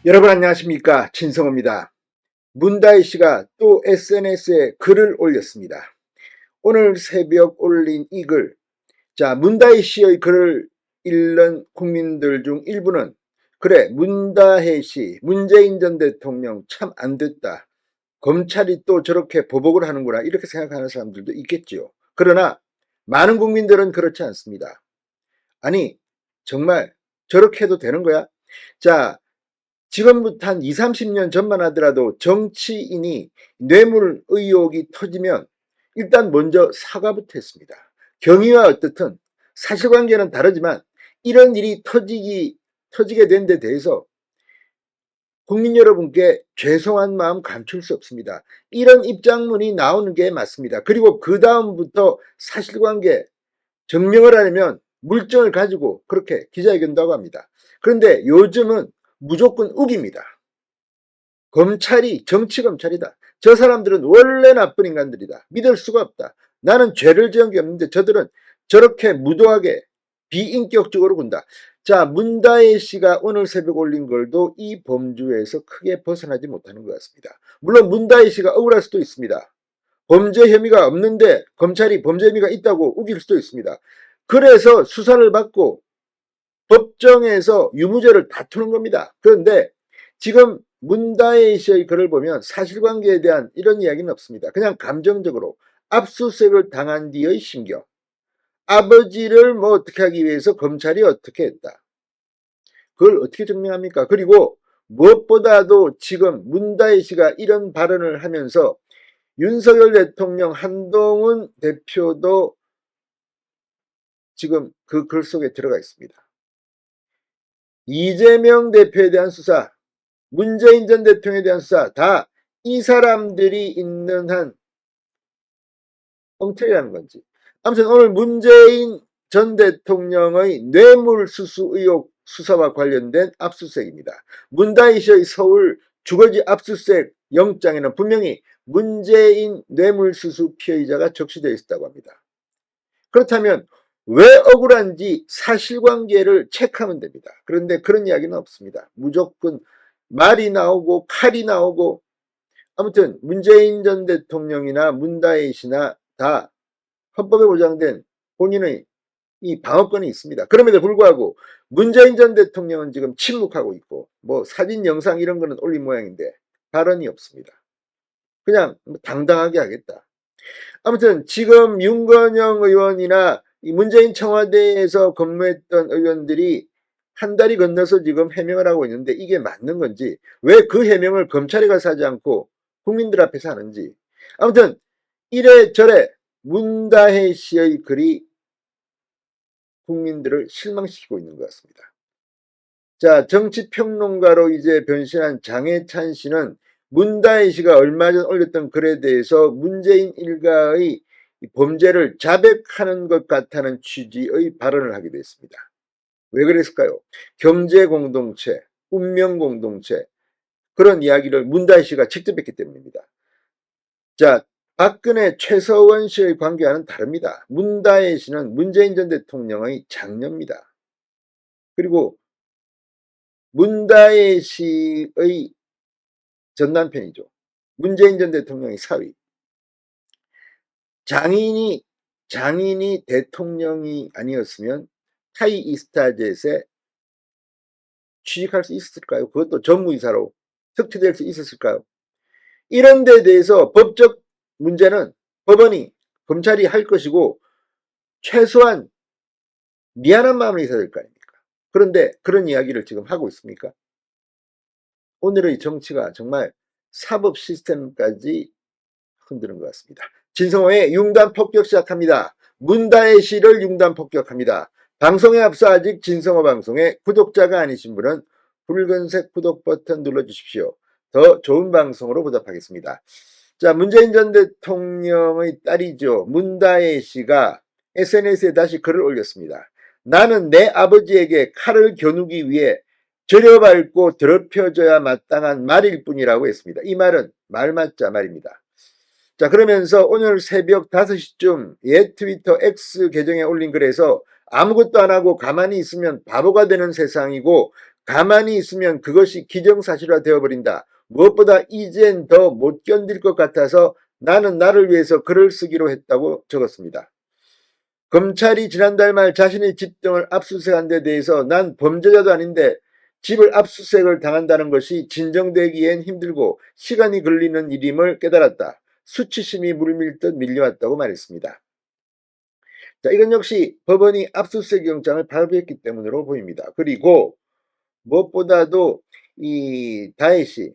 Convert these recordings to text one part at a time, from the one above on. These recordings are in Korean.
여러분 안녕하십니까, 진성호입니다. 문다혜 씨가 또 SNS에 글을 올렸습니다. 오늘 새벽 올린 이 글, 문다혜 씨의 글을 읽는 국민들 중 일부는 그래, 문다혜 씨, 문재인 전 대통령 참 안 됐다, 검찰이 또 저렇게 보복을 하는구나, 이렇게 생각하는 사람들도 있겠지요. 그러나 많은 국민들은 그렇지 않습니다. 아니, 정말 저렇게 해도 되는 거야? 자, 지금부터 한 20, 30년 전만 하더라도 정치인이 뇌물 의혹이 터지면 일단 먼저 사과부터 했습니다. 경위와 어떻든 사실관계는 다르지만 이런 일이 터지게 된 데 대해서 국민 여러분께 죄송한 마음 감출 수 없습니다. 이런 입장문이 나오는 게 맞습니다. 그리고 그 다음부터 사실관계 증명을 하려면 물증을 가지고 그렇게 기자회견도 하고 합니다. 그런데 요즘은 무조건 우깁니다. 검찰이 정치검찰이다. 저 사람들은 원래 나쁜 인간들이다. 믿을 수가 없다. 나는 죄를 지은 게 없는데 저들은 저렇게 무도하게 비인격적으로 군다. 자, 문다혜 씨가 오늘 새벽 올린 글도 이 범주에서 크게 벗어나지 못하는 것 같습니다. 물론 문다혜 씨가 억울할 수도 있습니다. 범죄 혐의가 없는데 검찰이 범죄 혐의가 있다고 우길 수도 있습니다. 그래서 수사를 받고 법정에서 유무죄를 다투는 겁니다. 그런데 지금 문다혜 씨의 글을 보면 사실관계에 대한 이런 이야기는 없습니다. 그냥 감정적으로 압수수색을 당한 뒤의 심경, 아버지를 뭐 어떻게 하기 위해서 검찰이 어떻게 했다, 그걸 어떻게 증명합니까? 그리고 무엇보다도 지금 문다혜 씨가 이런 발언을 하면서 윤석열 대통령, 한동훈 대표도 지금 그 글 속에 들어가 있습니다. 이재명 대표에 대한 수사, 문재인 전 대통령에 대한 수사, 다 이 사람들이 있는 한 엉터리라는 건지. 아무튼 오늘 문재인 전 대통령의 뇌물수수 의혹 수사와 관련된 압수수색입니다. 문다혜 씨의 서울 주거지 압수수색 영장에는 분명히 문재인 뇌물수수 피해자가 적시되어 있었다고 합니다. 그렇다면 왜 억울한지 사실관계를 체크하면 됩니다. 그런데 그런 이야기는 없습니다. 무조건 말이 나오고 칼이 나오고, 아무튼 문재인 전 대통령이나 문다혜 씨나 다 헌법에 보장된 본인의 이 방어권이 있습니다. 그럼에도 불구하고 문재인 전 대통령은 지금 침묵하고 있고, 뭐 사진 영상 이런 거는 올린 모양인데 발언이 없습니다. 그냥 당당하게 하겠다. 아무튼 지금 윤건영 의원이나 이 문재인 청와대에서 근무했던 의원들이 한 달이 건너서 지금 해명을 하고 있는데 이게 맞는 건지, 왜 그 해명을 검찰에 가서 하지 않고 국민들 앞에서 하는지. 아무튼 이래저래 문다혜 씨의 글이 국민들을 실망시키고 있는 것 같습니다. 자, 정치평론가로 이제 변신한 장해찬 씨는 문다혜 씨가 얼마 전 올렸던 글에 대해서 문재인 일가의 범죄를 자백하는 것 같다는 취지의 발언을 하기도 했습니다. 왜 그랬을까요? 경제공동체, 운명공동체, 그런 이야기를 문다혜 씨가 직접 했기 때문입니다. 자, 박근혜, 최서원 씨의 관계와는 다릅니다. 문다혜 씨는 문재인 전 대통령의 장녀입니다. 그리고 문다혜 씨의 전남편이죠. 문재인 전 대통령의 사위. 장인이 대통령이 아니었으면 타이 이스타젯에 취직할 수 있었을까요? 그것도 전무이사로 특채될 수 있었을까요? 이런 데 대해서 법적 문제는 법원이, 검찰이 할 것이고 최소한 미안한 마음이 있어야 될 거 아닙니까? 그런데 그런 이야기를 지금 하고 있습니까? 오늘의 정치가 정말 사법 시스템까지 흔드는 것 같습니다. 진성호의 융단 폭격 시작합니다. 문다혜 씨를 융단 폭격합니다. 방송에 앞서 아직 진성호 방송에 구독자가 아니신 분은 붉은색 구독 버튼 눌러주십시오. 더 좋은 방송으로 보답하겠습니다. 자, 문재인 전 대통령의 딸이죠. 문다혜 씨가 SNS에 다시 글을 올렸습니다. 나는 내 아버지에게 칼을 겨누기 위해 절여밟고 더럽혀져야 마땅한 말일 뿐이라고 했습니다. 이 말은 말 맞자 말입니다. 자, 그러면서 오늘 새벽 5시쯤 옛 트위터 X 계정에 올린 글에서 아무것도 안 하고 가만히 있으면 바보가 되는 세상이고 가만히 있으면 그것이 기정사실화 되어버린다. 무엇보다 이젠 더 못 견딜 것 같아서 나는 나를 위해서 글을 쓰기로 했다고 적었습니다. 검찰이 지난달 말 자신의 집 등을 압수수색한 데 대해서 난 범죄자도 아닌데 집을 압수수색을 당한다는 것이 진정되기엔 힘들고 시간이 걸리는 일임을 깨달았다. 수치심이 물밀듯 밀려왔다고 말했습니다. 자, 이건 역시 법원이 압수수색 영장을 발부했기 때문으로 보입니다. 그리고 무엇보다도 이 다혜씨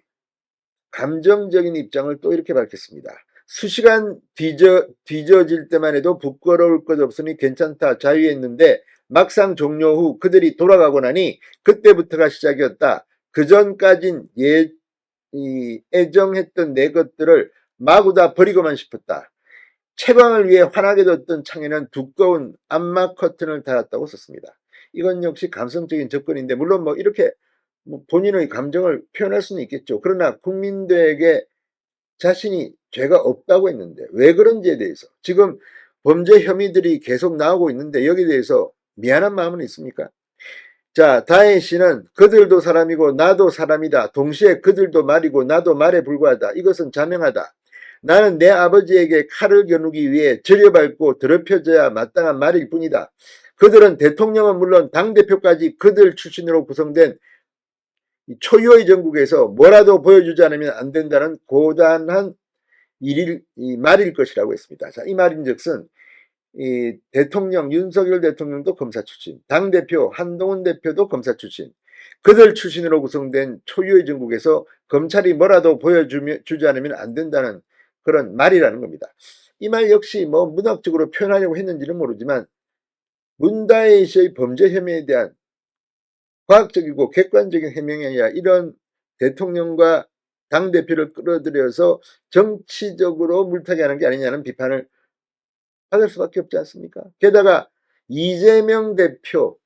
감정적인 입장을 또 이렇게 밝혔습니다. 수시간 뒤져질 때만 해도 부끄러울 것 없으니 괜찮다 자유했는데 막상 종료 후 그들이 돌아가고 나니 그때부터가 시작이었다. 그전까진 애정했던 내 것들을 마구 다 버리고만 싶었다. 채광을 위해 환하게 뒀던 창에는 두꺼운 암막 커튼을 달았다고 썼습니다. 이건 역시 감성적인 접근인데 물론 뭐 이렇게 본인의 감정을 표현할 수는 있겠죠. 그러나 국민들에게 자신이 죄가 없다고 했는데 왜 그런지에 대해서 지금 범죄 혐의들이 계속 나오고 있는데 여기에 대해서 미안한 마음은 있습니까? 자, 다혜 씨는 그들도 사람이고 나도 사람이다. 동시에 그들도 말이고 나도 말에 불과하다. 이것은 자명하다. 나는 내 아버지에게 칼을 겨누기 위해 절여밟고 더럽혀져야 마땅한 말일 뿐이다. 그들은 대통령은 물론 당대표까지 그들 출신으로 구성된 초유의 전국에서 뭐라도 보여주지 않으면 안 된다는 고단한 말일 것이라고 했습니다. 자, 이 말인즉슨 이 대통령 윤석열 대통령도 검사 출신, 당대표 한동훈 대표도 검사 출신, 그들 출신으로 구성된 초유의 전국에서 검찰이 뭐라도 보여주지 않으면 안 된다는 그런 말이라는 겁니다. 이 말 역시 뭐 문학적으로 표현하려고 했는지는 모르지만 문다혜 씨의 범죄 혐의에 대한 과학적이고 객관적인 해명이 아니라 이런 대통령과 당대표를 끌어들여서 정치적으로 물타기 하는 게 아니냐는 비판을 받을 수밖에 없지 않습니까? 게다가 이재명 대표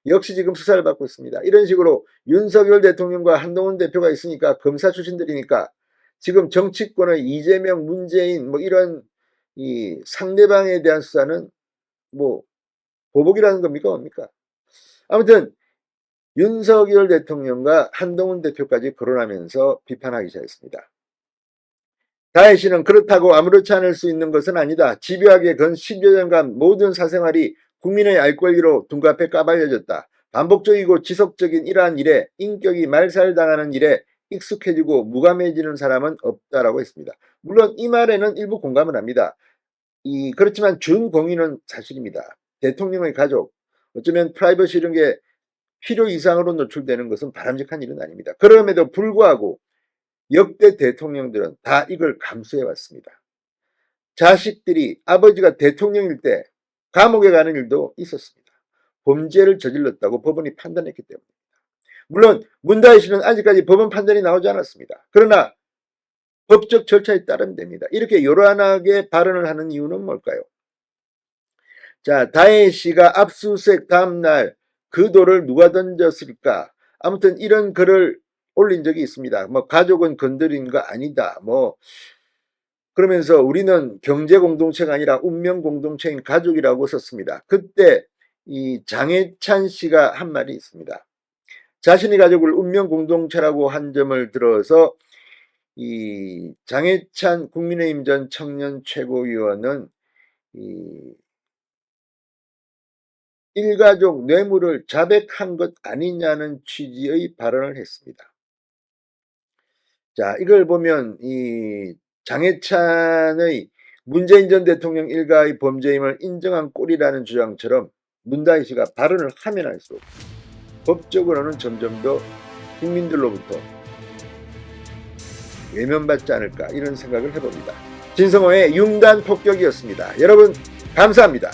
역시 지금 수사를 받고 있습니다. 이런 식으로 윤석열 대통령과 한동훈 대표가 있으니까 검사 출신들이니까 지금 정치권의 이재명, 문재인 뭐 이런 이 상대방에 대한 수사는 뭐 보복이라는 겁니까? 뭡니까? 아무튼 윤석열 대통령과 한동훈 대표까지 거론하면서 비판하기 시작했습니다. 다혜 씨는 그렇다고 아무렇지 않을 수 있는 것은 아니다. 집요하게 건 10여 년간 모든 사생활이 국민의 알 권리로 둔갑해 까발려졌다. 반복적이고 지속적인 이러한 일에 인격이 말살당하는 일에 익숙해지고 무감해지는 사람은 없다라고 했습니다. 물론 이 말에는 일부 공감을 합니다. 그렇지만 준공인은 사실입니다. 대통령의 가족, 어쩌면 프라이버시 이런 게 필요 이상으로 노출되는 것은 바람직한 일은 아닙니다. 그럼에도 불구하고 역대 대통령들은 다 이걸 감수해 왔습니다. 자식들이 아버지가 대통령일 때 감옥에 가는 일도 있었습니다. 범죄를 저질렀다고 법원이 판단했기 때문입니다. 물론 문다혜 씨는 아직까지 법원 판단이 나오지 않았습니다. 그러나 법적 절차에 따르면 됩니다. 이렇게 요란하게 발언을 하는 이유는 뭘까요? 자, 다혜 씨가 압수수색 다음날 그 돌을 누가 던졌을까? 아무튼 이런 글을 올린 적이 있습니다. 뭐 가족은 건드린 거 아니다. 뭐 그러면서 우리는 경제 공동체가 아니라 운명 공동체인 가족이라고 썼습니다. 그때 이 장해찬 씨가 한 말이 있습니다. 자신의 가족을 운명 공동체라고 한 점을 들어서 이 장해찬 국민의힘 전 청년 최고위원은 일가족 뇌물을 자백한 것 아니냐는 취지의 발언을 했습니다. 자, 이걸 보면 이 장해찬의 문재인 전 대통령 일가의 범죄임을 인정한 꼴이라는 주장처럼 문다혜 씨가 발언을 하면 할수록 법적으로는 점점 더 국민들로부터 외면받지 않을까 이런 생각을 해봅니다. 진성호의 융단 폭격이었습니다. 여러분 감사합니다.